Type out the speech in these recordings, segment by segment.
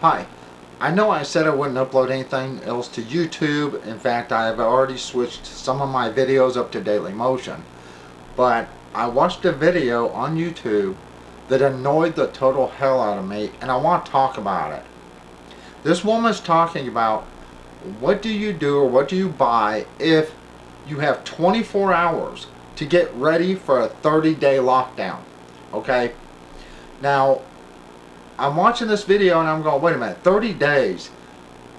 Hi. I know I said I wouldn't upload anything else to YouTube. In fact, I have already switched some of my videos up to Dailymotion. But I watched a video on YouTube that annoyed the total hell out of me, and I want to talk about it. This woman's talking about what do you do or what do you buy if you have 24 hours to get ready for a 30-day lockdown. Okay? Now, I'm watching this video and I'm going, wait a minute, 30 days?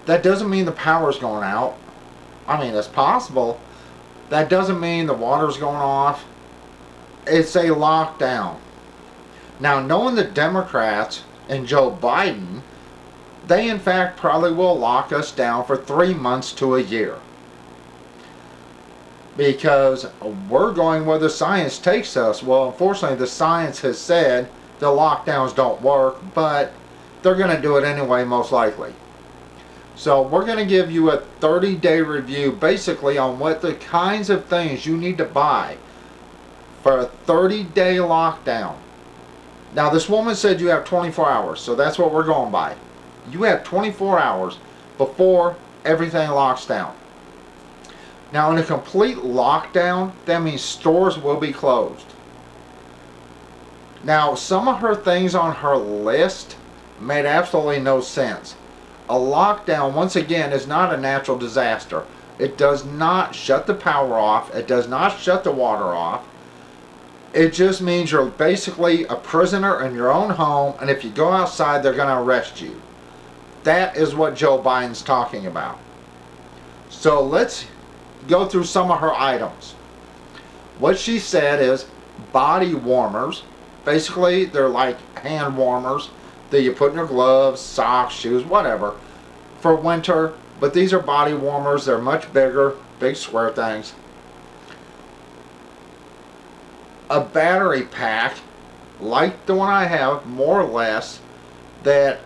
That doesn't mean the power's going out. I mean, it's possible. That doesn't mean the water's going off. It's a lockdown. Now, knowing the Democrats and Joe Biden, they in fact probably will lock us down for 3 months to a year. Because we're going where the science takes us. Well, unfortunately, the science has said the lockdowns don't work, but they're going to do it anyway, most likely. So we're going to give you a 30-day review basically on what the kinds of things you need to buy for a 30-day lockdown. Now, this woman said you have 24 hours, so that's what we're going by. You have 24 hours before everything locks down. Now, in a complete lockdown, that means stores will be closed. Now, some of her things on her list made absolutely no sense. A lockdown, once again, is not a natural disaster. It does not shut the power off. It does not shut the water off. It just means you're basically a prisoner in your own home, and if you go outside, they're going to arrest you. That is what Joe Biden's talking about. So let's go through some of her items. What she said is body warmers. Basically, they're like hand warmers that you put in your gloves, socks, shoes, whatever, for winter. But these are body warmers. They're much bigger, big square things. A battery pack, like the one I have, more or less, that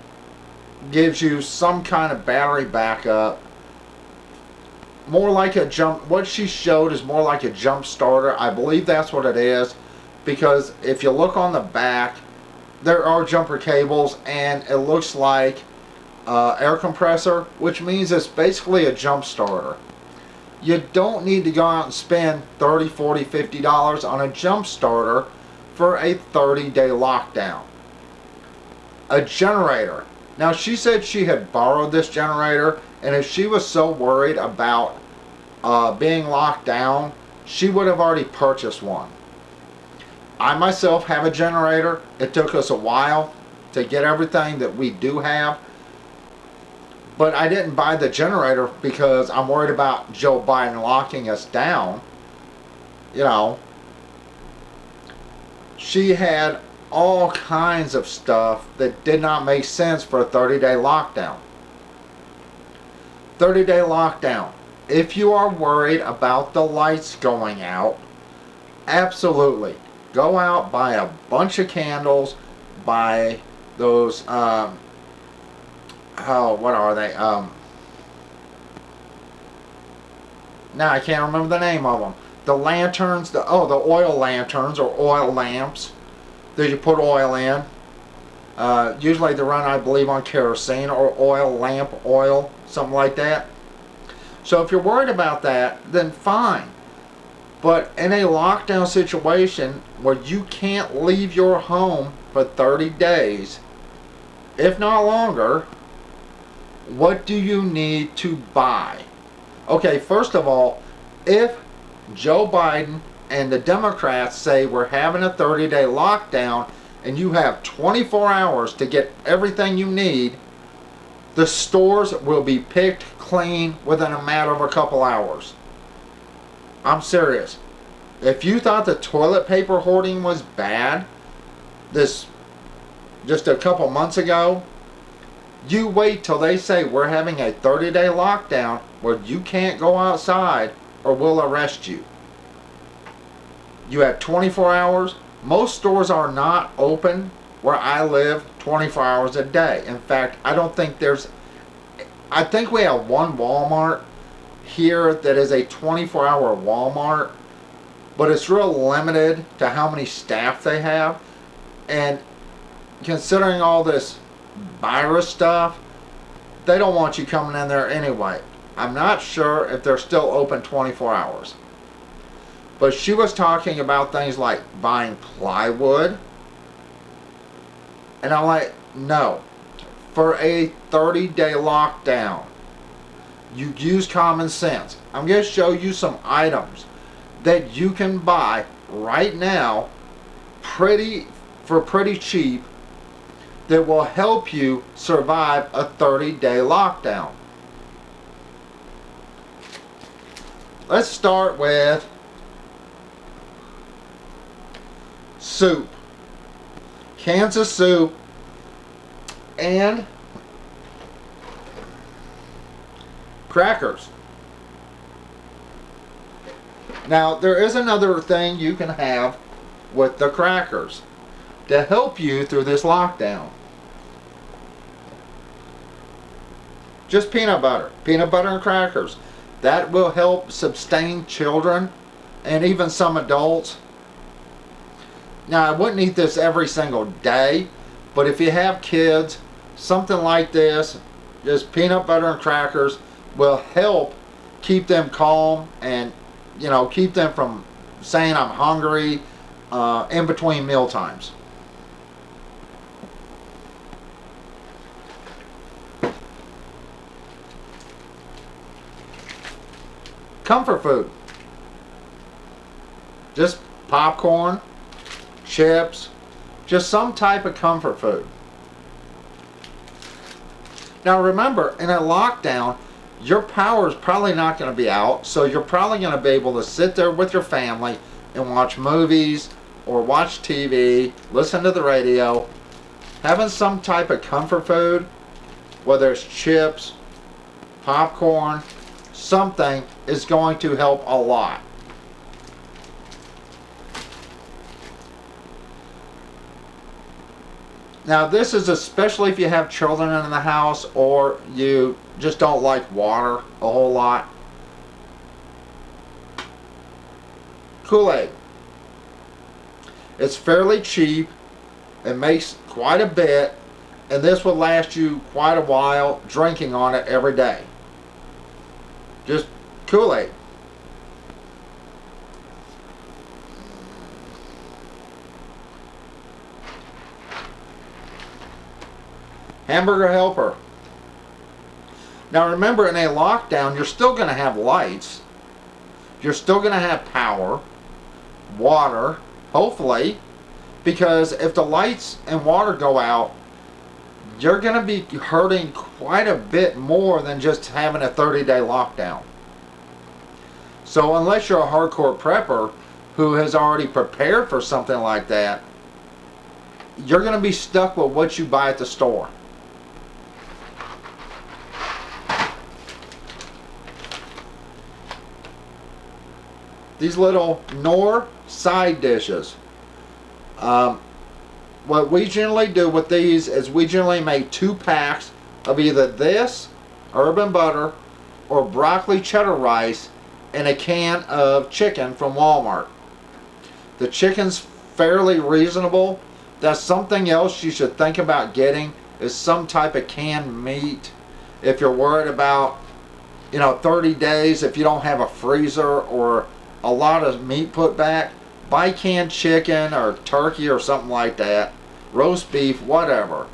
gives you some kind of battery backup. More like a jump. What she showed is more like a jump starter. I believe that's what it is, because if you look on the back, there are jumper cables, and it looks like air compressor, which means it's basically a jump starter. You don't need to go out and spend $30, $40, $50 on a jump starter for a 30-day lockdown. A generator. Now, she said she had borrowed this generator, and if she was so worried about being locked down, she would have already purchased one. I myself have a generator. It took us a while to get everything that we do have. But I didn't buy the generator because I'm worried about Joe Biden locking us down. You know, she had all kinds of stuff that did not make sense for a 30-day lockdown. 30-day lockdown. If you are worried about the lights going out, absolutely. Go out, buy a bunch of candles, buy those, what are they? Now I can't remember the name of them. The lanterns, the oil lanterns or oil lamps that you put oil in. Usually they run, I believe, on kerosene or oil lamp oil, something like that. So if you're worried about that, then fine. But in a lockdown situation where you can't leave your home for 30 days, if not longer, what do you need to buy? Okay, first of all, if Joe Biden and the Democrats say we're having a 30-day lockdown and you have 24 hours to get everything you need, the stores will be picked clean within a matter of a couple hours. I'm serious. If you thought the toilet paper hoarding was bad just a couple months ago, you wait till they say we're having a 30-day lockdown where you can't go outside or we'll arrest you. You have 24 hours. Most stores are not open where I live 24 hours a day. In fact, I think we have one Walmart here that is a 24-hour Walmart, but it's real limited to how many staff they have. And considering all this virus stuff, they don't want you coming in there anyway. I'm not sure if they're still open 24 hours. But she was talking about things like buying plywood. And I'm like, no. For a 30-day lockdown, you use common sense. I'm going to show you some items that you can buy right now for pretty cheap that will help you survive a 30-day lockdown. Let's start with soup. Cans of soup and crackers. Now, there is another thing you can have with the crackers to help you through this lockdown. Just peanut butter and crackers. That will help sustain children and even some adults. Now, I wouldn't eat this every single day, but if you have kids, something like this, just peanut butter and crackers, will help keep them calm and, you know, keep them from saying I'm hungry in between meal times. Comfort food. Just popcorn, chips, just some type of comfort food. Now remember, in a lockdown, your power is probably not going to be out, so you're probably going to be able to sit there with your family and watch movies or watch TV, listen to the radio. Having some type of comfort food, whether it's chips, popcorn, something, is going to help a lot. Now this is especially if you have children in the house or you just don't like water a whole lot. Kool-Aid. It's fairly cheap. It makes quite a bit, and this will last you quite a while drinking on it every day. Just Kool-Aid. Hamburger Helper. Now remember, in a lockdown, you're still going to have lights. You're still going to have power, water, hopefully, because if the lights and water go out, you're going to be hurting quite a bit more than just having a 30-day lockdown. So unless you're a hardcore prepper who has already prepared for something like that, you're going to be stuck with what you buy at the store. These little Knorr side dishes. What we generally do with these is we generally make 2 packs of either this, urban butter, or broccoli cheddar rice in a can of chicken from Walmart. The chicken's fairly reasonable. That's something else you should think about getting, is some type of canned meat. If you're worried about, 30 days, if you don't have a freezer or a lot of meat put back, buy canned chicken or turkey or something like that, roast beef, whatever.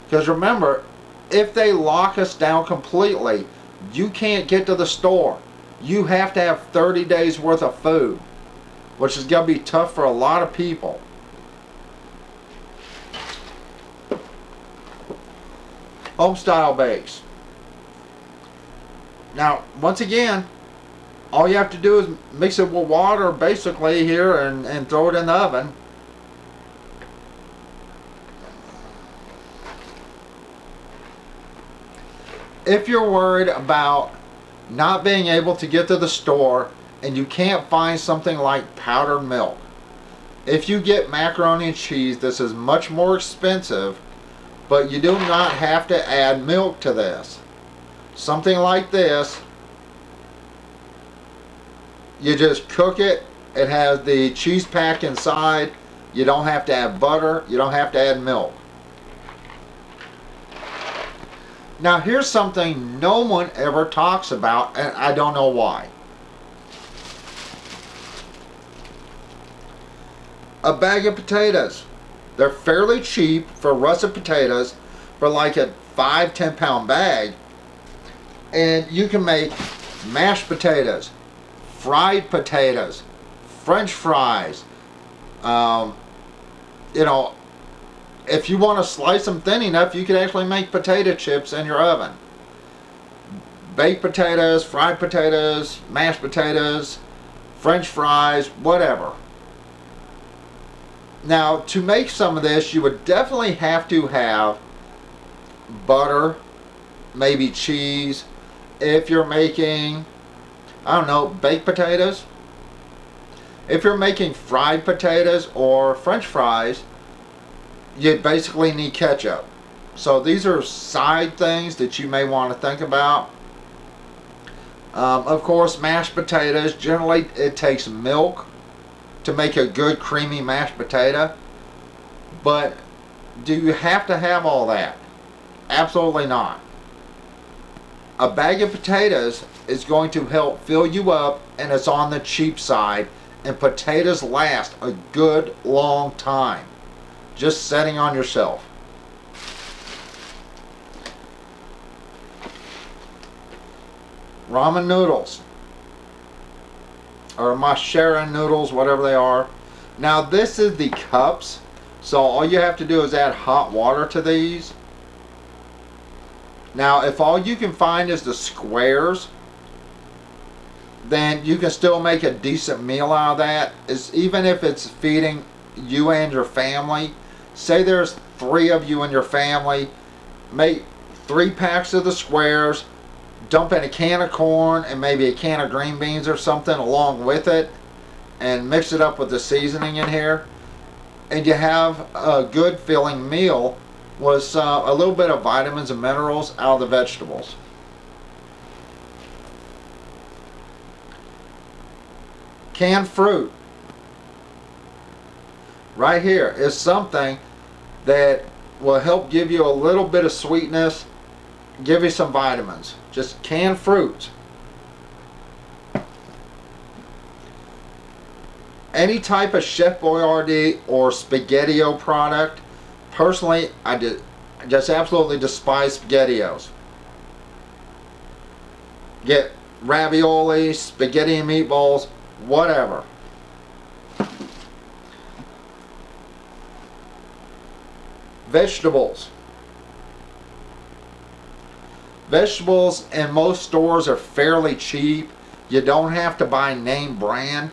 Because remember, if they lock us down completely, you can't get to the store. You have to have 30 days worth of food, which is going to be tough for a lot of people. Homestyle base. Now, once again, all you have to do is mix it with water basically here and throw it in the oven. If you're worried about not being able to get to the store and you can't find something like powdered milk, if you get macaroni and cheese, this is much more expensive, but you do not have to add milk to this. Something like this, you just cook it. It has the cheese pack inside. You don't have to add butter. You don't have to add milk. Now here's something no one ever talks about, and I don't know why. A bag of potatoes. They're fairly cheap for russet potatoes for like a 5-10 pound bag. And you can make mashed potatoes, fried potatoes, French fries. You know, if you want to slice them thin enough, you could actually make potato chips in your oven. Baked potatoes, fried potatoes, mashed potatoes, French fries, whatever. Now, to make some of this, you would definitely have to have butter, maybe cheese. If you're making, I don't know, baked potatoes. If you're making fried potatoes or French fries, you basically need ketchup. So these are side things that you may want to think about. Of course, mashed potatoes, generally it takes milk to make a good creamy mashed potato. But do you have to have all that? Absolutely not. A bag of potatoes is going to help fill you up, and it's on the cheap side, and potatoes last a good long time just sitting on your shelf. Ramen noodles, or Mashera noodles, whatever they are. Now this is the cups, so all you have to do is add hot water to these. Now if all you can find is the squares, then you can still make a decent meal out of that. Even if it's feeding you and your family. Say there's 3 of you in your family, make 3 packs of the squares, dump in a can of corn and maybe a can of green beans or something along with it, and mix it up with the seasoning in here, and you have a good filling meal with a little bit of vitamins and minerals out of the vegetables. Canned fruit. Right here is something that will help give you a little bit of sweetness, give you some vitamins. Just canned fruits. Any type of Chef Boyardee or Spaghetti-O product. Personally, I just absolutely despise SpaghettiOs. Get ravioli, spaghetti and meatballs, whatever. Vegetables. Vegetables in most stores are fairly cheap. You don't have to buy name brand.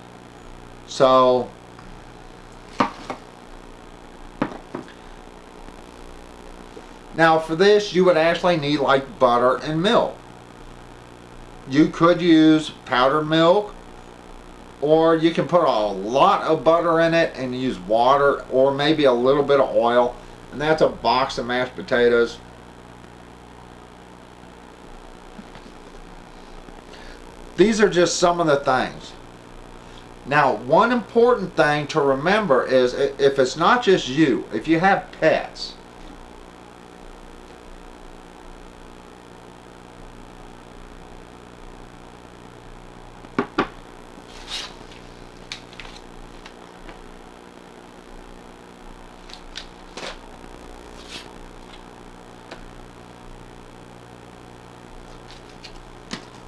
So now for this you would actually need like butter and milk. You could use powdered milk, or you can put a lot of butter in it and use water or maybe a little bit of oil. And that's a box of mashed potatoes. These are just some of the things. Now, one important thing to remember is if it's not just you, if you have pets,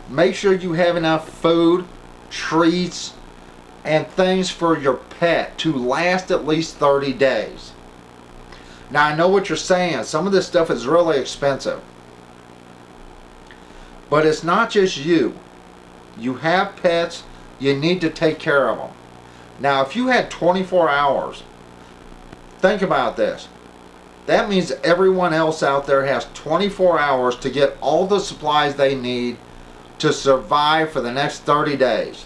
make sure you have enough food, treats, and things for your pet to last at least 30 days. Now I know what you're saying, some of this stuff is really expensive. But it's not just you. You have pets, you need to take care of them. Now if you had 24 hours, think about this. That means everyone else out there has 24 hours to get all the supplies they need to survive for the next 30 days.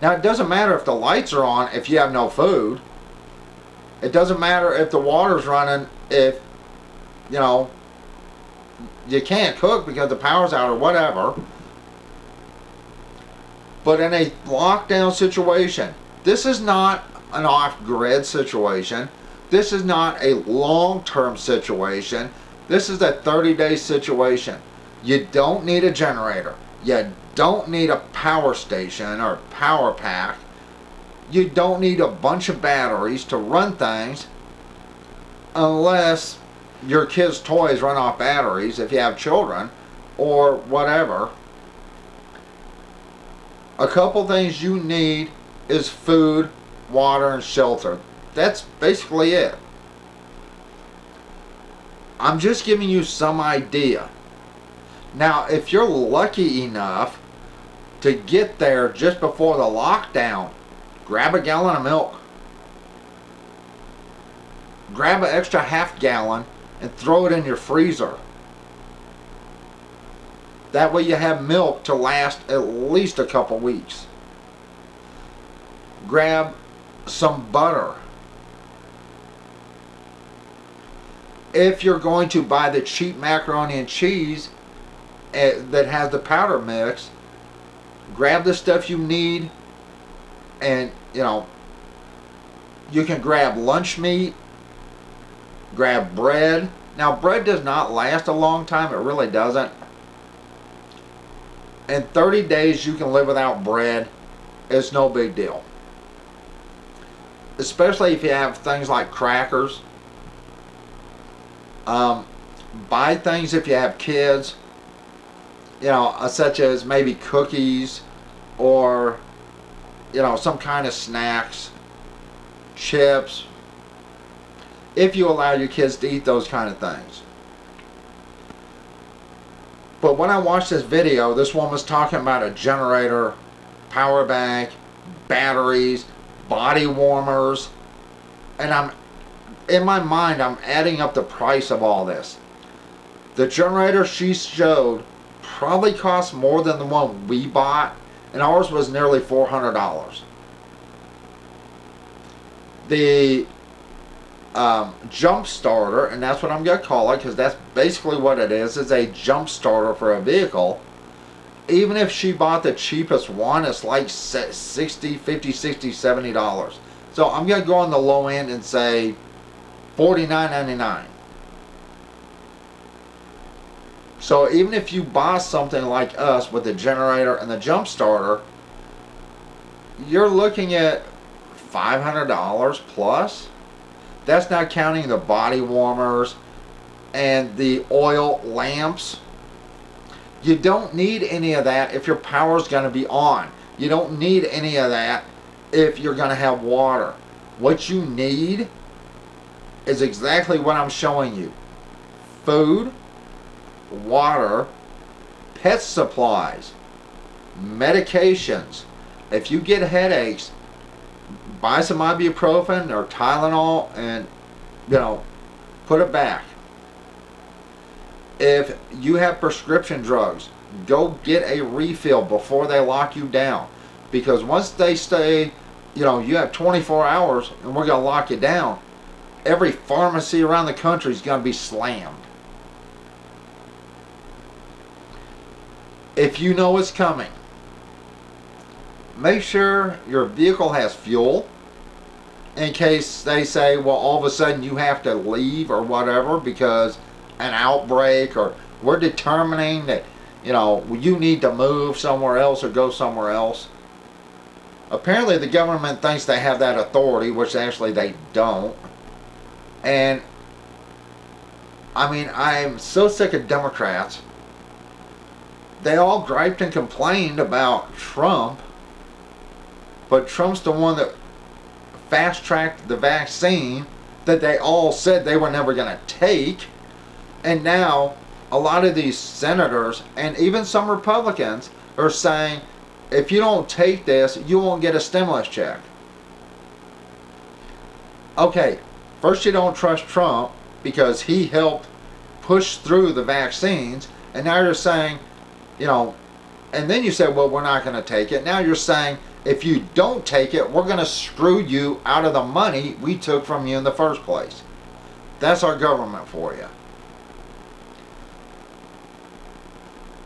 Now it doesn't matter if the lights are on if you have no food. It doesn't matter if the water's running if, you know, you can't cook because the power's out or whatever. But in a lockdown situation, this is not an off-grid situation. This is not a long-term situation. This is a 30-day situation. You don't need a generator. You don't need a power station or power pack. You don't need a bunch of batteries to run things unless your kids' toys run off batteries if you have children or whatever. A couple things you need is food, water, and shelter. That's basically it. I'm just giving you some idea. Now, if you're lucky enough to get there just before the lockdown, grab a gallon of milk. Grab an extra half gallon and throw it in your freezer. That way you have milk to last at least a couple weeks. Grab some butter. If you're going to buy the cheap macaroni and cheese that has the powder mix, grab the stuff you need, and you can grab lunch meat, grab bread. Now, bread does not last a long time, it really doesn't. In 30 days you can live without bread. It's no big deal. Especially if you have things like crackers. Buy things if you have kids, such as maybe cookies or some kind of snacks, chips, if you allow your kids to eat those kind of things. But when I watched this video, this one was talking about a generator, power bank, batteries, body warmers, and in my mind, I'm adding up the price of all this. The generator she showed probably cost more than the one we bought, and ours was nearly $400. The jump starter, and that's what I'm going to call it because that's basically what it is a jump starter for a vehicle. Even if she bought the cheapest one, it's like $60, $50, $60, $70. So I'm going to go on the low end and say $49.99. So even if you buy something like us with the generator and the jump starter, you're looking at $500 plus. That's not counting the body warmers and the oil lamps. You don't need any of that if your power's going to be on. You don't need any of that if you're going to have water. What you need is exactly what I'm showing you. Food, water, pet supplies, medications. If you get headaches, buy some ibuprofen or Tylenol and put it back. If you have prescription drugs, go get a refill before they lock you down, because once they say you have 24 hours and we're going to lock you down, every pharmacy around the country is going to be slammed. If you know it's coming, make sure your vehicle has fuel in case they say, well, all of a sudden you have to leave or whatever because an outbreak, or we're determining that you need to move somewhere else or go somewhere else. Apparently the government thinks they have that authority, which actually they don't. And I'm so sick of Democrats. They all griped and complained about Trump, but Trump's the one that fast-tracked the vaccine that they all said they were never going to take. And now a lot of these senators and even some Republicans are saying, if you don't take this, you won't get a stimulus check. Okay, first you don't trust Trump because he helped push through the vaccines, and now you're saying, and then you said, well, we're not going to take it. Now you're saying, if you don't take it, we're going to screw you out of the money we took from you in the first place. That's our government for you.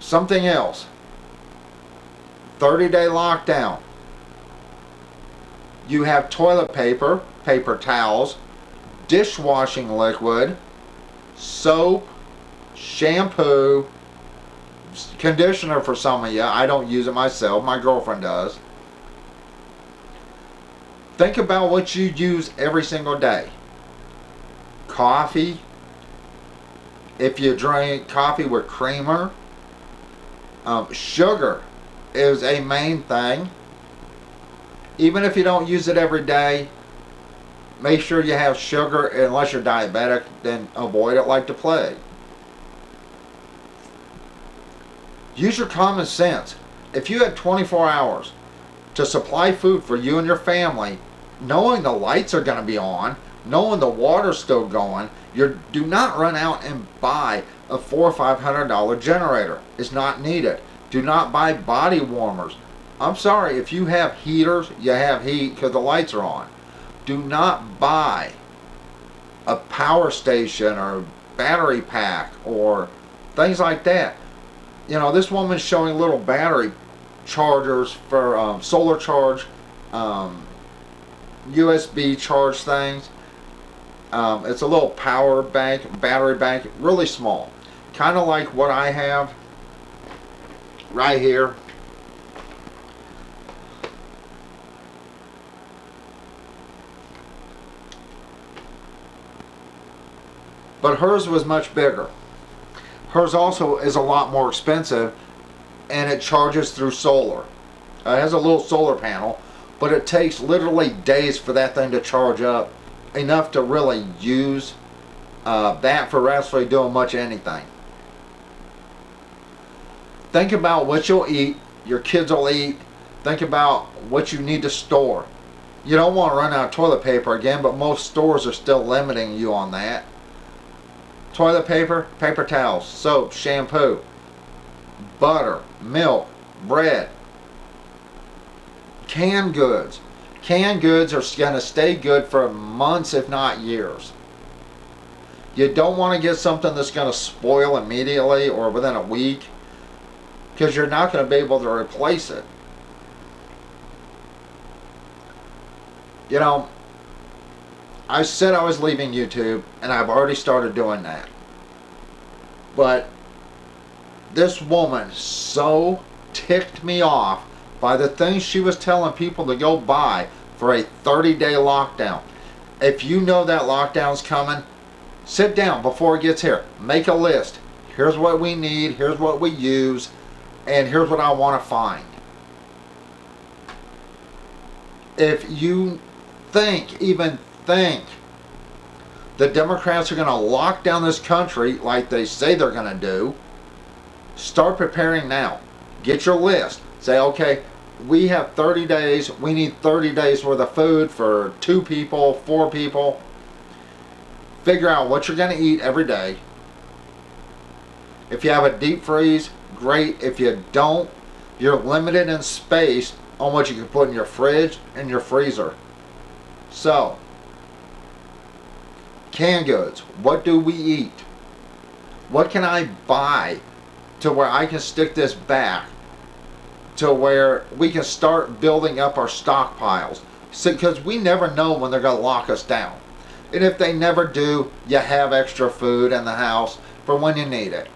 Something else. 30-day lockdown. You have toilet paper, paper towels, dishwashing liquid, soap, shampoo, conditioner for some of you. I don't use it myself. My girlfriend does. Think about what you use every single day. Coffee. If you drink coffee with creamer. Sugar is a main thing. Even if you don't use it every day, make sure you have sugar. Unless you're diabetic, then avoid it like the plague. Use your common sense. If you had 24 hours to supply food for you and your family, knowing the lights are going to be on, knowing the water's still going, do not run out and buy a $400 or $500 generator. It's not needed. Do not buy body warmers. I'm sorry, if you have heaters, you have heat because the lights are on. Do not buy a power station or battery pack or things like that. You know, this woman's showing little battery chargers for solar charge, USB charge things. It's a little power bank, battery bank, really small. Kind of like what I have right here. But hers was much bigger. Hers also is a lot more expensive, and it charges through solar. It has a little solar panel, but it takes literally days for that thing to charge up, enough to really use that for actually doing much anything. Think about what you'll eat, your kids will eat. Think about what you need to store. You don't want to run out of toilet paper again, but most stores are still limiting you on that. Toilet paper, paper towels, soap, shampoo, butter, milk, bread, canned goods. Canned goods are going to stay good for months, if not years. You don't want to get something that's going to spoil immediately or within a week, because you're not going to be able to replace it. You know, I said I was leaving YouTube, and I've already started doing that. But this woman so ticked me off by the things she was telling people to go buy for a 30-day lockdown. If you know that lockdown's coming, sit down before it gets here. Make a list. Here's what we need, here's what we use, and here's what I want to find. If you even think the Democrats are going to lock down this country like they say they're going to do, start preparing now. Get your list. Say, okay, we have 30 days. We need 30 days worth of food for 2 people, 4 people. Figure out what you're going to eat every day. If you have a deep freeze, great. If you don't, you're limited in space on what you can put in your fridge and your freezer. So, canned goods. What do we eat? What can I buy to where I can stick this back to where we can start building up our stockpiles? Because we never know when they're going to lock us down. And if they never do, you have extra food in the house for when you need it.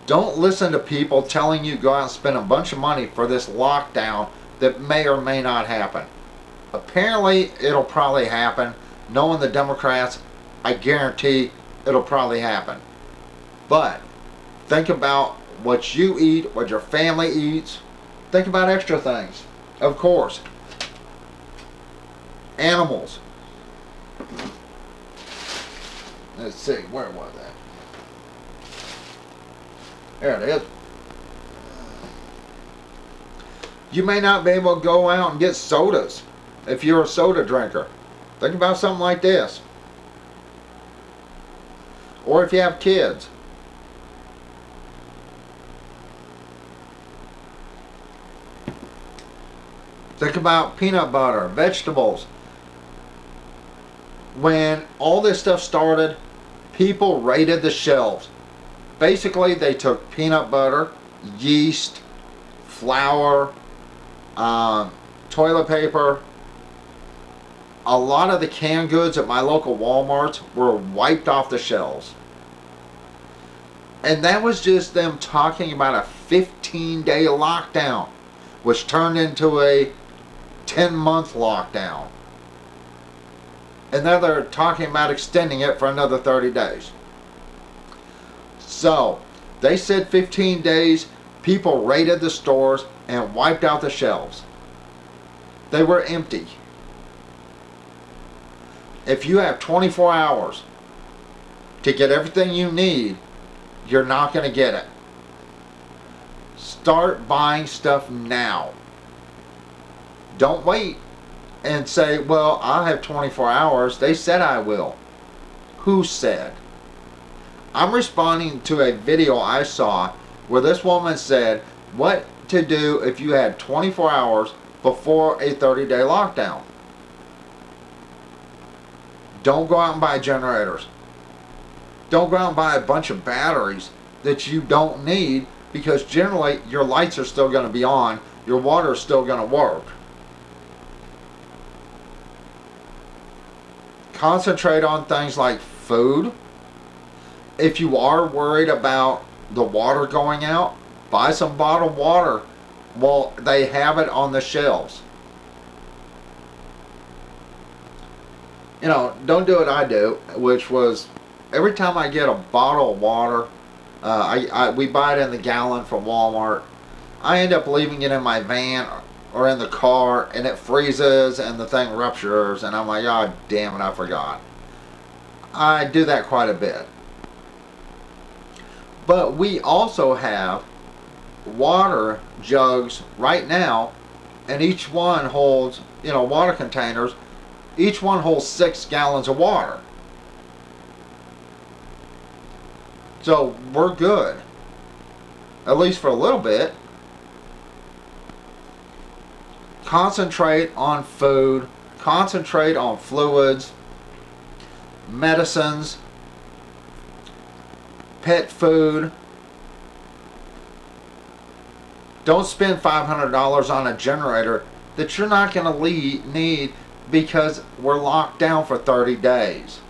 Don't listen to people telling you go out and spend a bunch of money for this lockdown that may or may not happen. Apparently, it'll probably happen. Knowing the Democrats, I guarantee it'll probably happen. But think about what you eat, what your family eats. Think about extra things. Of course. Animals. Let's see, where was that? There it is. You may not be able to go out and get sodas if you're a soda drinker. Think about something like this. Or if you have kids. Think about peanut butter, vegetables. When all this stuff started, people raided the shelves. Basically, they took peanut butter, yeast, flour, toilet paper, a lot of the canned goods at my local Walmarts were wiped off the shelves. And that was just them talking about a 15-day lockdown, which turned into a 10-month lockdown. And now they're talking about extending it for another 30 days. So, they said 15 days, people raided the stores and wiped out the shelves. They were empty. If you have 24 hours to get everything you need, you're not going to get it. Start buying stuff now. Don't wait and say, well, I'll have 24 hours. They said I will. Who said? I'm responding to a video I saw where this woman said what to do if you had 24 hours before a 30-day lockdown. Don't go out and buy generators. Don't go out and buy a bunch of batteries that you don't need, because generally your lights are still going to be on, your water is still going to work. Concentrate on things like food. If you are worried about the water going out, buy some bottled water. Well, they have it on the shelves. You know, don't do what I do, which was every time I get a bottle of water, we buy it in the gallon from Walmart. I end up leaving it in my van or in the car, and it freezes and the thing ruptures, and I'm like, oh damn it, I forgot. I do that quite a bit. But we also have water jugs right now, and each one holds, you know, water containers. Each one holds 6 gallons of water. So we're good, at least for a little bit. Concentrate on food, concentrate on fluids, medicines, pet food. Don't spend $500 on a generator that you're not going to need because we're locked down for 30 days.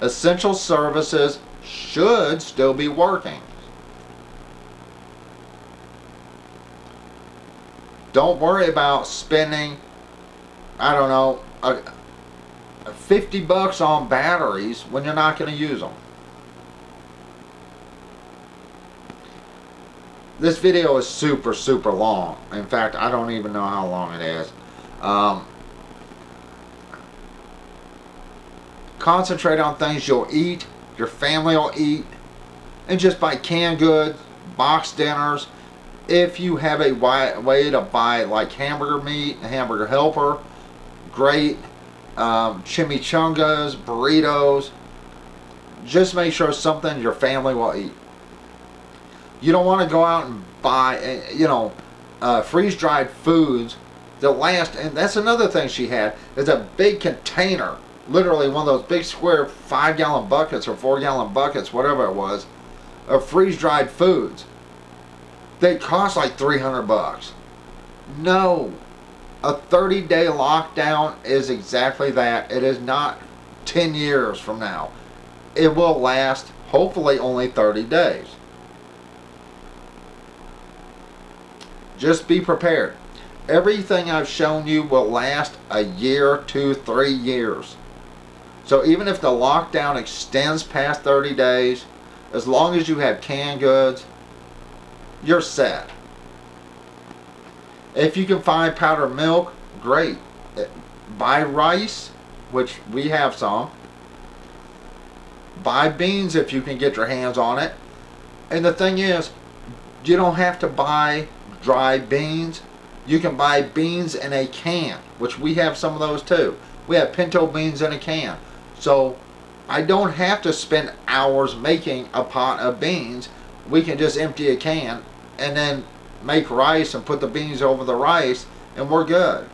Essential services should still be working. Don't worry about spending, I don't know, 50 bucks on batteries when you're not going to use them. This video is super, super long. In fact, I don't even know how long it is. Concentrate on things you'll eat, your family will eat, and just buy canned goods, box dinners. If you have a way to buy like hamburger meat, a hamburger helper, great. Chimichangas, burritos. Just make sure it's something your family will eat. You don't want to go out and buy, freeze-dried foods that last. And that's another thing she had, is a big container, literally one of those big square 5-gallon buckets or 4-gallon buckets, whatever it was, of freeze-dried foods. They cost like 300 bucks. No. A 30-day lockdown is exactly that. It is not 10 years from now. It will last, hopefully, only 30 days. Just be prepared. Everything I've shown you will last a year, 2, 3 years. So even if the lockdown extends past 30 days, as long as you have canned goods, you're set. If you can find powdered milk, great. Buy rice, which we have some. Buy beans if you can get your hands on it. And the thing is, you don't have to buy dry beans. You can buy beans in a can, which we have some of those too. We have pinto beans in a can. So I don't have to spend hours making a pot of beans. We can just empty a can and then make rice and put the beans over the rice, and we're good.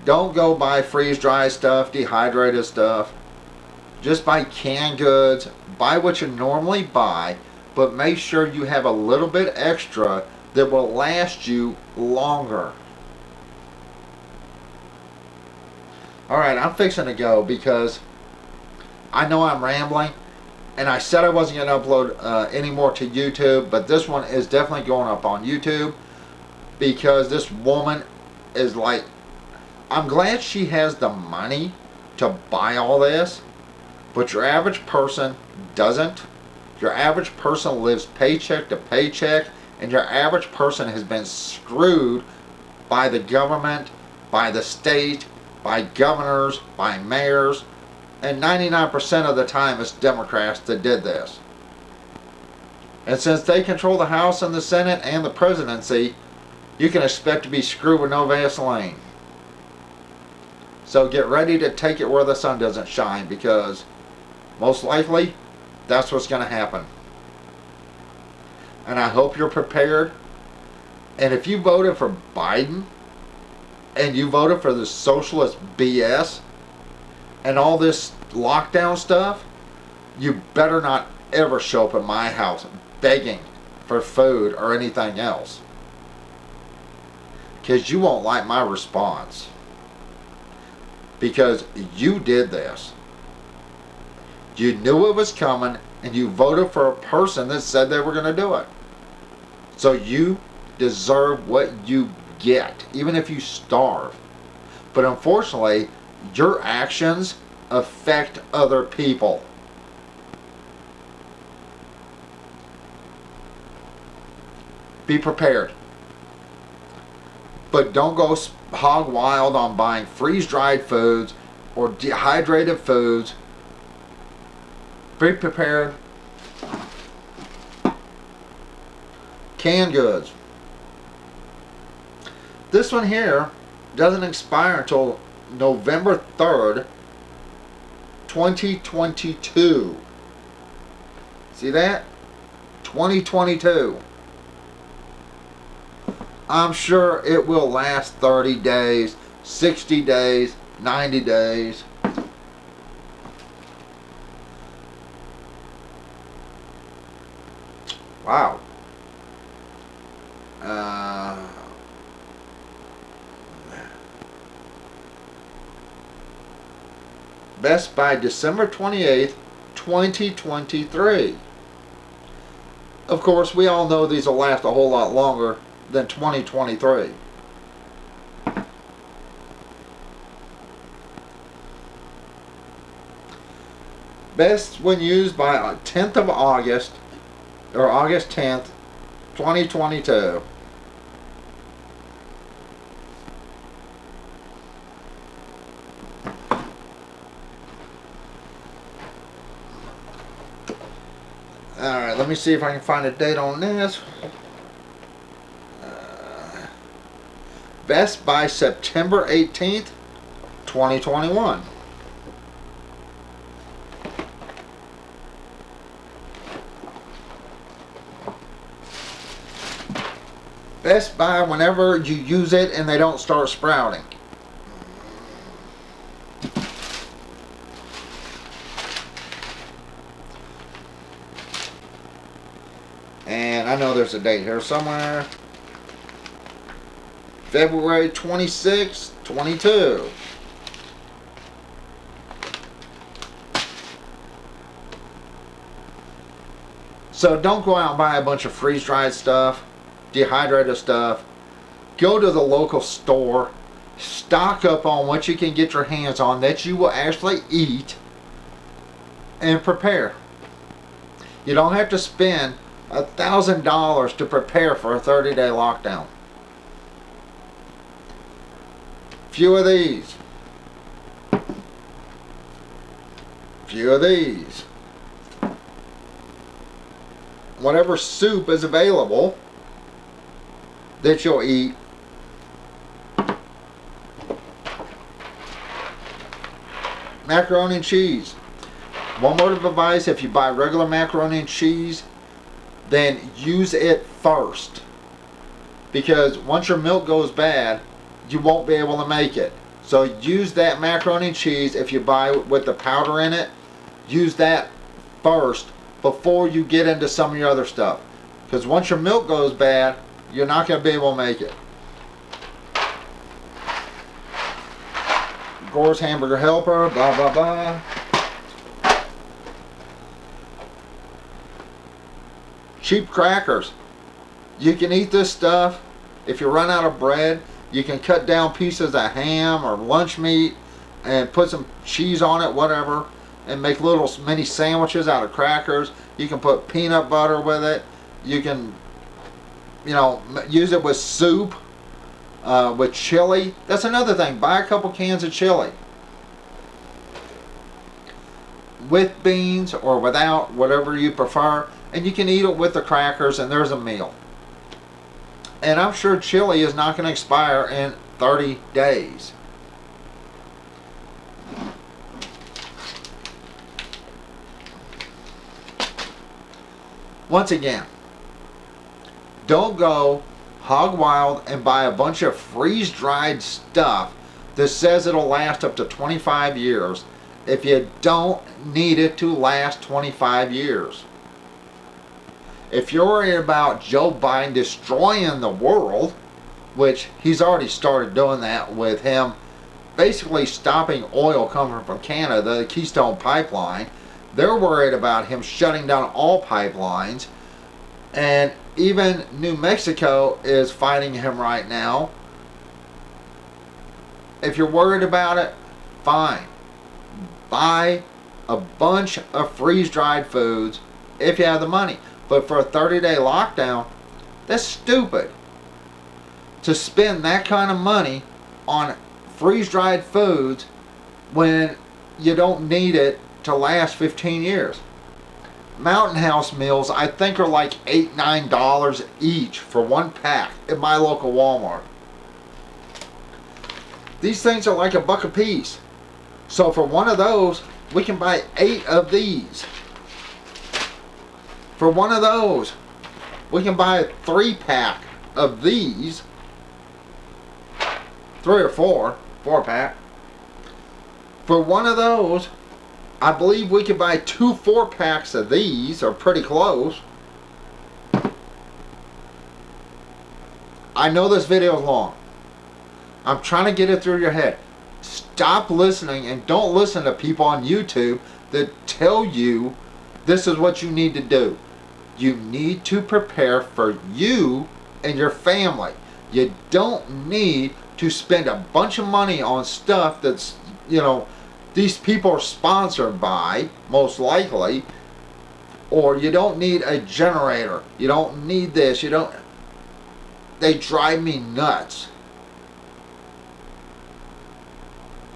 Don't go buy freeze-dried stuff, dehydrated stuff. Just buy canned goods. Buy what you normally buy, but make sure you have a little bit extra that will last you longer. Alright, I'm fixing to go because I know I'm rambling, and I said I wasn't going to upload any more to YouTube, but this one is definitely going up on YouTube because this woman is like, I'm glad she has the money to buy all this, but your average person doesn't. Your average person lives paycheck to paycheck, and your average person has been screwed by the government, by the state, by governors, by mayors, and 99% of the time it's Democrats that did this. And since they control the House and the Senate and the presidency, you can expect to be screwed with no Vaseline. So get ready to take it where the sun doesn't shine, because most likely that's what's going to happen. And I hope you're prepared. And if you voted for Biden, and you voted for the socialist BS and all this lockdown stuff, you better not ever show up at my house begging for food or anything else, because you won't like my response, because you did this. You knew it was coming, and you voted for a person that said they were going to do it. So you deserve what you get, even if you starve. But unfortunately, your actions affect other people. Be prepared. But don't go hog wild on buying freeze-dried foods or dehydrated foods. Be prepared. Canned goods. This one here doesn't expire until November 3rd, 2022. See that? 2022. I'm sure it will last 30 days, 60 days, 90 days. Wow. Best by December 28th, 2023. Of course, we all know these will last a whole lot longer than 2023. Best when used by 10th of August, or August 10th, 2022. Alright, let me see if I can find a date on this. Best by September 18th, 2021. Best by whenever you use it and they don't start sprouting. And I know there's a date here somewhere. February 26, 22. So don't go out and buy a bunch of freeze-dried stuff, dehydrated stuff. Go to the local store. Stock up on what you can get your hands on that you will actually eat, and prepare. You don't have to spend $1,000 to prepare for a 30-day lockdown. Few of these. Few of these. Whatever soup is available that you'll eat. Macaroni and cheese. One word of advice: if you buy regular macaroni and cheese, then use it first, because once your milk goes bad, you won't be able to make it. So use that macaroni and cheese, if you buy with the powder in it, use that first before you get into some of your other stuff, because once your milk goes bad, You're not going to be able to make it. Gore's Hamburger Helper, blah, blah, blah. Cheap crackers. You can eat this stuff. If you run out of bread, you can cut down pieces of ham or lunch meat and put some cheese on it, whatever, and make little mini sandwiches out of crackers. You can put peanut butter with it. You can, you know, use it with soup, with chili. That's another thing. Buy a couple cans of chili. With beans or without, whatever you prefer. And you can eat it with the crackers, and there's a meal. And I'm sure chili is not going to expire in 30 days. Once again, don't go hog wild and buy a bunch of freeze-dried stuff that says it'll last up to 25 years if you don't need it to last 25 years. If you're worried about Joe Biden destroying the world, which he's already started doing that with him basically stopping oil coming from Canada, the Keystone Pipeline, they're worried about him shutting down all pipelines. And even New Mexico is fighting him right now. If you're worried about it, fine. Buy a bunch of freeze-dried foods if you have the money. But for a 30-day lockdown, that's stupid. To spend that kind of money on freeze-dried foods when you don't need it to last 15 years. Mountain House meals, I think, are like $8, $9 each for one pack at my local Walmart. These things are like $1 a piece. So for one of those, we can buy 8 of these. For one of those, we can buy a 3-pack of these. 3 or 4-pack. For one of those, I believe we could buy 2 4-packs of these, or pretty close. I know this video is long. I'm trying to get it through your head. Stop listening and don't listen to people on YouTube that tell you this is what you need to do. You need to prepare for you and your family. You don't need to spend a bunch of money on stuff that's, you know, these people are sponsored by, most likely. Or you don't need a generator. You don't need this. You don't. They drive me nuts.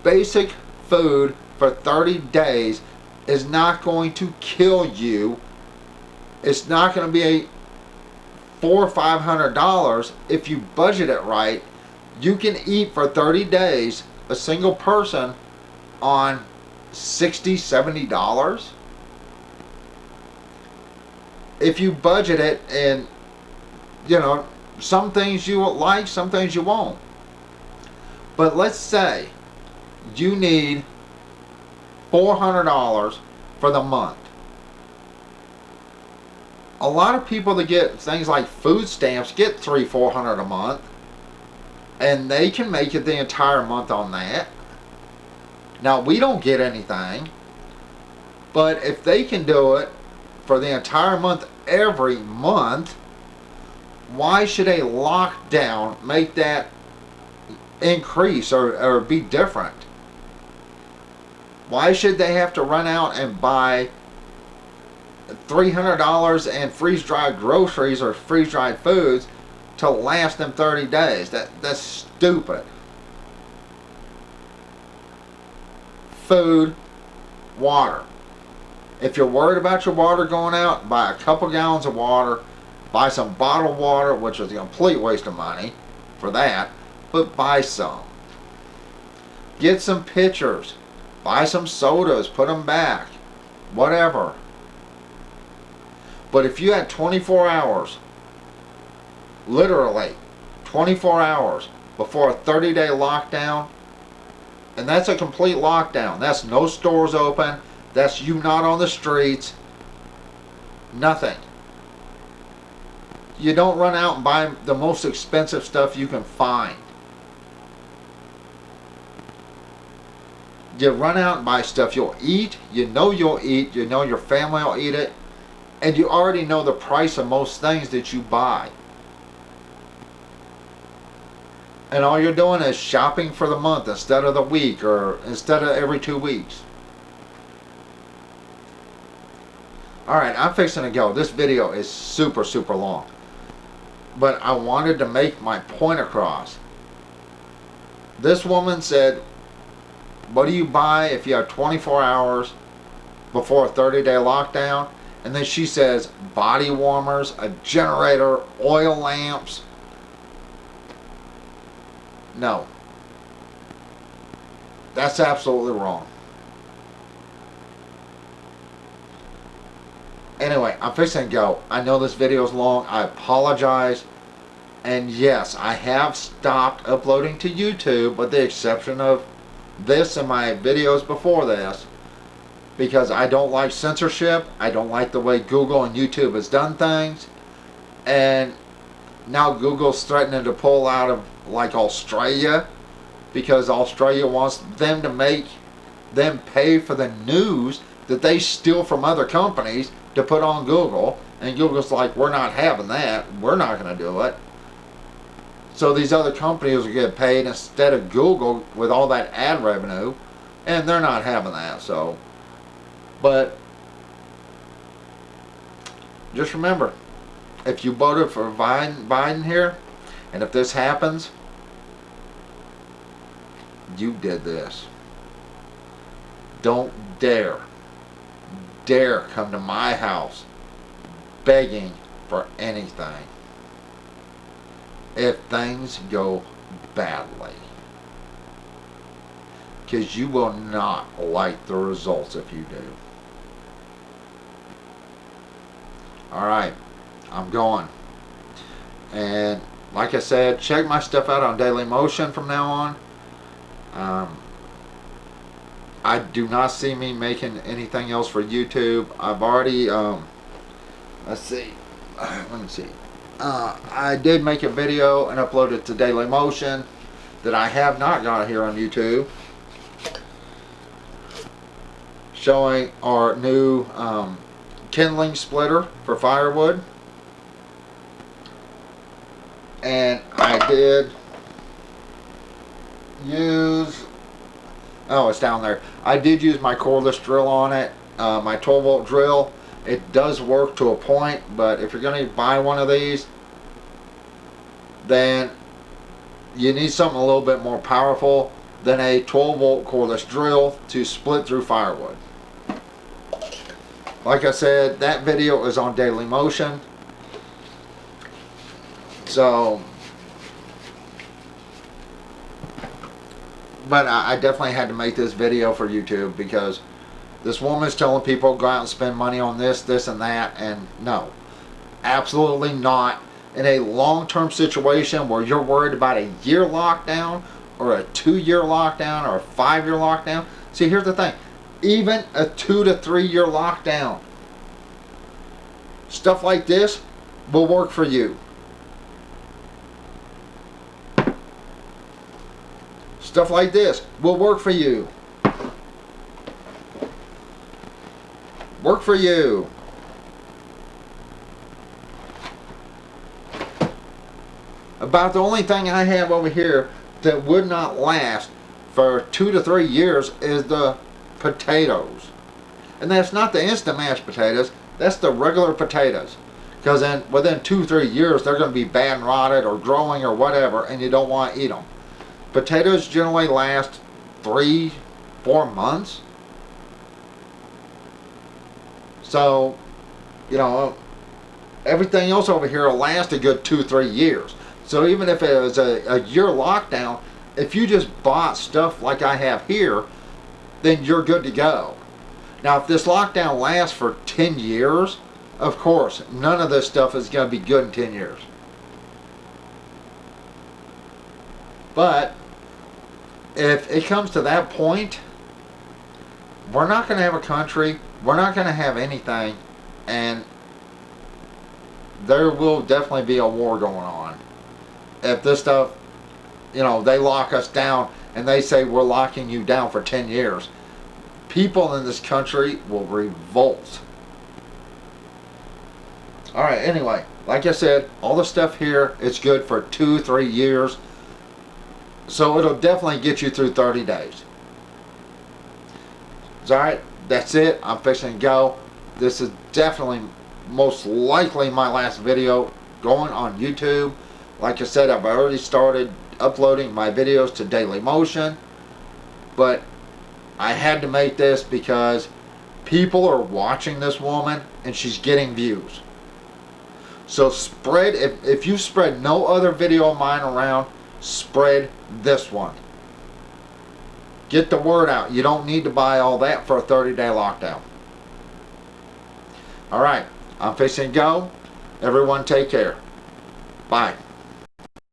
Basic food for 30 days is not going to kill you. It's not going to be a $400 or $500 if you budget it right. You can eat for 30 days, a single person, on $60, $70. If you budget it, and you know, some things you will like, some things you won't. But let's say you need $400 for the month. A lot of people that get things like food stamps get $300, $400 a month, and they can make it the entire month on that. Now, we don't get anything, but if they can do it for the entire month every month, why should a lockdown make that increase or be different? Why should they have to run out and buy $300 in freeze-dried groceries or freeze-dried foods to last them 30 days? That's stupid. Food, water. If you're worried about your water going out, buy a couple gallons of water. Buy some bottled water, which is a complete waste of money for that, but buy some. Get some pitchers. Buy some sodas, put them back. Whatever. But if you had 24 hours, literally 24 hours before a 30-day lockdown, and that's a complete lockdown. That's no stores open. That's you not on the streets. Nothing. You don't run out and buy the most expensive stuff you can find. You run out and buy stuff you'll eat, you know you'll eat, you know your family will eat it, and you already know the price of most things that you buy. And all you're doing is shopping for the month instead of the week, or instead of every 2 weeks. Alright, I'm fixing to go. This video is super long. But I wanted to make my point across. This woman said, what do you buy if you have 24 hours before a 30-day lockdown? And then she says body warmers, a generator, oil lamps. No. That's absolutely wrong. Anyway, I'm fixing to go. I know this video is long. I apologize. And yes, I have stopped uploading to YouTube, with the exception of this and my videos before this, because I don't like censorship. I don't like the way Google and YouTube has done things. And now Google's threatening to pull out of like Australia, because Australia wants them to make them pay for the news that they steal from other companies to put on Google. And Google's like, we're not having that. We're not going to do it. So these other companies will get paid instead of Google with all that ad revenue, and they're not having that. So, but just remember, if you voted for Biden here, and if this happens, you did this. Don't dare come to my house begging for anything if things go badly, because you will not like the results if you do. Alright, I'm going. And like I said, check my stuff out on Daily Motion from now on. I do not see me making anything else for YouTube. I've already, let's see, let me see. I did make a video and upload it to Daily Motion that I have not got here on YouTube, showing our new kindling splitter for firewood. And I did use, oh, it's down there. I did use my cordless drill on it, my 12-volt drill. It does work to a point, but if you're going to buy one of these, then you need something a little bit more powerful than a 12-volt cordless drill to split through firewood. Like I said, that video is on Daily Motion. So, but I definitely had to make this video for YouTube, because this woman's telling people go out and spend money on this, this, and that, and no, absolutely not. In a long-term situation where you're worried about a year lockdown, or a 2-year lockdown, or a 5-year lockdown. See, here's the thing. Even a 2 to 3 year lockdown, stuff like this will work for you. Stuff like this will work for you. Work for you. About the only thing I have over here that would not last for 2 to 3 years is the potatoes. And that's not the instant mashed potatoes, that's the regular potatoes. Because then within 2-3 years they're going to be bad and rotted or growing or whatever, and you don't want to eat them. Potatoes generally last 3-4 months. So, you know, everything else over here will last a good 2-3 years. So even if it was a year lockdown, if you just bought stuff like I have here, then you're good to go. Now, if this lockdown lasts for 10 years, of course, none of this stuff is going to be good in 10 years. But if it comes to that point, we're not going to have a country, we're not going to have anything, and there will definitely be a war going on. If this stuff, you know, they lock us down and they say we're locking you down for 10 years, people in this country will revolt. Alright, anyway, like I said, all the stuff here, it's good for 2-3 years. So it'll definitely get you through 30 days. Alright, that's it. I'm fixing to go. This is definitely, most likely, my last video going on YouTube. Like I said, I've already started uploading my videos to Dailymotion. But I had to make this because people are watching this woman and she's getting views. So spread, if you spread no other video of mine around, spread this one. Get the word out. You don't need to buy all that for a 30-day lockdown. Alright, I'm fixing to go. Everyone take care. Bye.